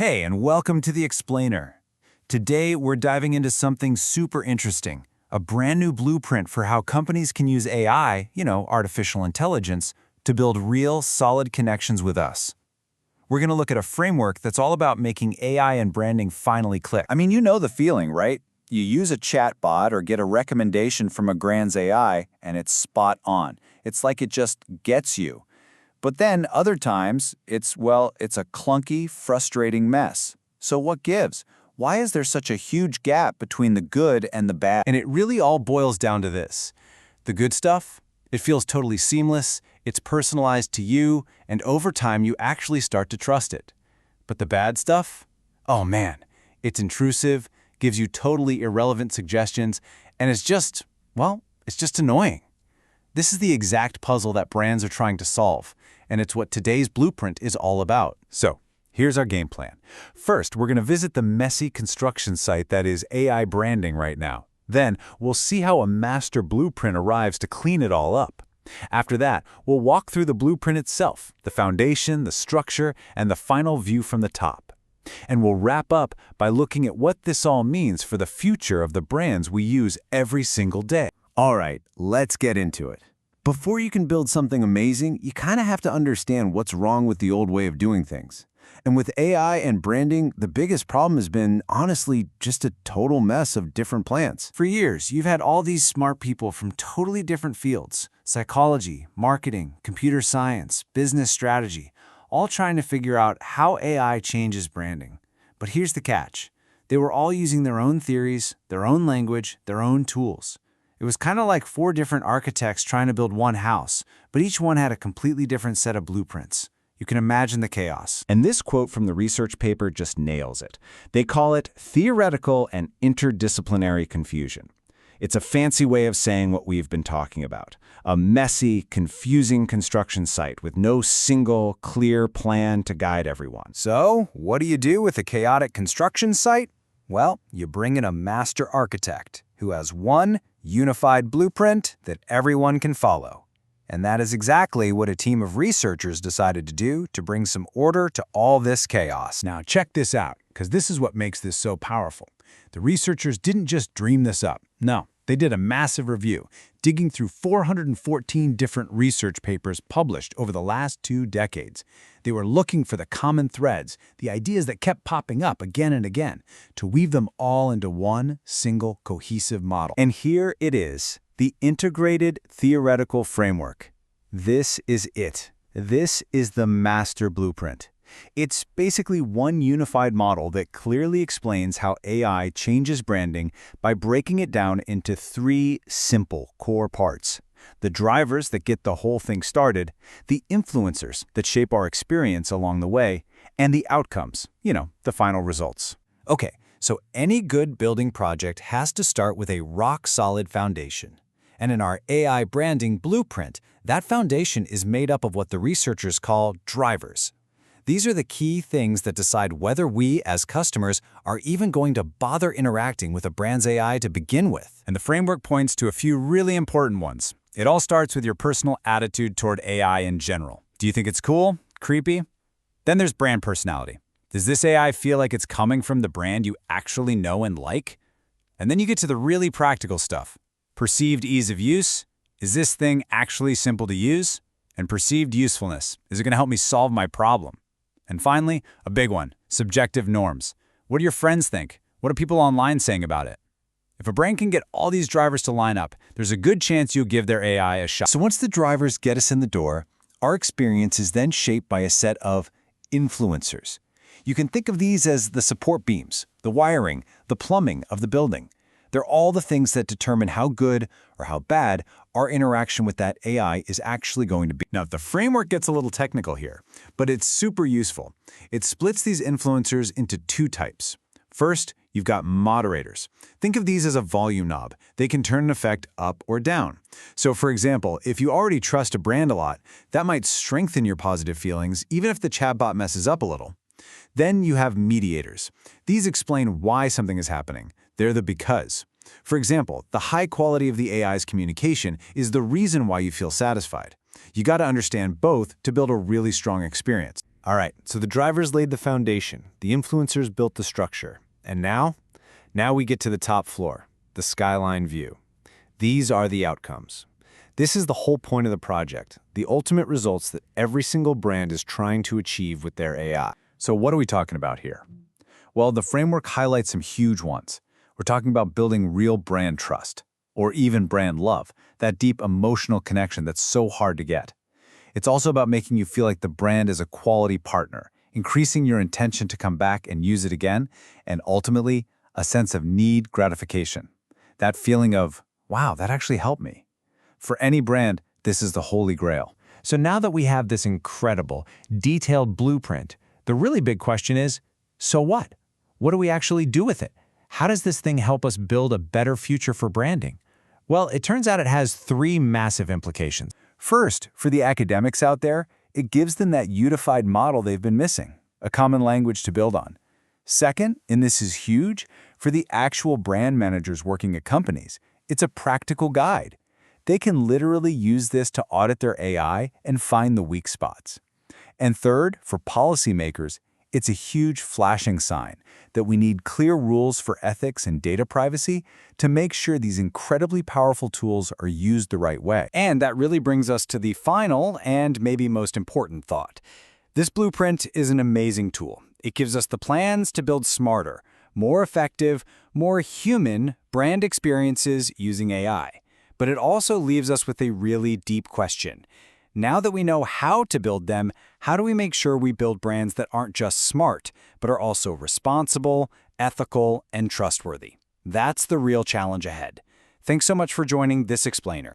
Hey, and welcome to The Explainer. Today, we're diving into something super interesting, a brand new blueprint for how companies can use AI, artificial intelligence, to build real, solid connections with us. We're going to look at a framework that's all about making AI and branding finally click. I mean, you know the feeling, right? You use a chatbot or get a recommendation from a grand's AI, and it's spot on. It's like it just gets you. But then other times, it's a clunky, frustrating mess. So what gives? Why is there such a huge gap between the good and the bad? And it really all boils down to this. The good stuff, it feels totally seamless, it's personalized to you, and over time you actually start to trust it. But the bad stuff? Oh man, it's intrusive, gives you totally irrelevant suggestions, and it's just annoying. This is the exact puzzle that brands are trying to solve, and it's what today's blueprint is all about. So, here's our game plan. First, we're going to visit the messy construction site that is AI branding right now. Then, we'll see how a master blueprint arrives to clean it all up. After that, we'll walk through the blueprint itself, the foundation, the structure, and the final view from the top. And we'll wrap up by looking at what this all means for the future of the brands we use every single day. All right, let's get into it. Before you can build something amazing, you kind of have to understand what's wrong with the old way of doing things. And with AI and branding, the biggest problem has been, honestly, just a total mess of different plans. For years, you've had all these smart people from totally different fields, psychology, marketing, computer science, business strategy, all trying to figure out how AI changes branding. But here's the catch. They were all using their own theories, their own language, their own tools. It was kind of like 4 different architects trying to build one house, but each one had a completely different set of blueprints. You can imagine the chaos. And this quote from the research paper just nails it. They call it theoretical and interdisciplinary confusion. It's a fancy way of saying what we've been talking about. A messy, confusing construction site with no single, clear plan to guide everyone. So, what do you do with a chaotic construction site? Well, you bring in a master architect who has one unified blueprint that everyone can follow. And that is exactly what a team of researchers decided to do to bring some order to all this chaos. Now check this out, because this is what makes this so powerful. The researchers didn't just dream this up. No, they did a massive review, digging through 414 different research papers published over the last 2 decades. They were looking for the common threads, the ideas that kept popping up again and again, to weave them all into one single cohesive model. And here it is, the integrated theoretical framework. This is it. This is the master blueprint. It's basically one unified model that clearly explains how AI changes branding by breaking it down into 3 simple core parts. The drivers that get the whole thing started, the influencers that shape our experience along the way, and the outcomes, the final results. Okay, so any good building project has to start with a rock-solid foundation. And in our AI branding blueprint, that foundation is made up of what the researchers call drivers. These are the key things that decide whether we, as customers, are even going to bother interacting with a brand's AI to begin with. And the framework points to a few really important ones. It all starts with your personal attitude toward AI in general. Do you think it's cool? Creepy? Then there's brand personality. Does this AI feel like it's coming from the brand you actually know and like? And then you get to the really practical stuff. Perceived ease of use? Is this thing actually simple to use? And perceived usefulness. Is it going to help me solve my problem? And finally, a big one, subjective norms. What do your friends think? What are people online saying about it? If a brand can get all these drivers to line up, there's a good chance you'll give their AI a shot. So once the drivers get us in the door, our experience is then shaped by a set of influencers. You can think of these as the support beams, the wiring, the plumbing of the building. They're all the things that determine how good or how bad our interaction with that AI is actually going to be. Now, the framework gets a little technical here, but it's super useful. It splits these influencers into 2 types. First, you've got moderators. Think of these as a volume knob. They can turn an effect up or down. So, for example, if you already trust a brand a lot, that might strengthen your positive feelings even if the chatbot messes up a little. Then you have mediators. These explain why something is happening. They're the because. For example, the high quality of the AI's communication is the reason why you feel satisfied. You got to understand both to build a really strong experience. All right, so the drivers laid the foundation, the influencers built the structure, and now we get to the top floor, the skyline view. These are the outcomes. This is the whole point of the project, the ultimate results that every single brand is trying to achieve with their AI. So what are we talking about here? Well, the framework highlights some huge ones. We're talking about building real brand trust, or even brand love, that deep emotional connection that's so hard to get. It's also about making you feel like the brand is a quality partner, increasing your intention to come back and use it again, and ultimately, a sense of need gratification. That feeling of, wow, that actually helped me. For any brand, this is the holy grail. So now that we have this incredible, detailed blueprint, the really big question is, so what? What do we actually do with it? How does this thing help us build a better future for branding? Well, it turns out it has three massive implications. First, for the academics out there, it gives them that unified model they've been missing, a common language to build on. Second, and this is huge, for the actual brand managers working at companies, it's a practical guide. They can literally use this to audit their AI and find the weak spots. And third, for policymakers, it's a huge flashing sign that we need clear rules for ethics and data privacy to make sure these incredibly powerful tools are used the right way. And that really brings us to the final and maybe most important thought. This blueprint is an amazing tool. It gives us the plans to build smarter, more effective, more human brand experiences using AI. But it also leaves us with a really deep question. Now that we know how to build them, how do we make sure we build brands that aren't just smart, but are also responsible, ethical, and trustworthy? That's the real challenge ahead. Thanks so much for joining this explainer.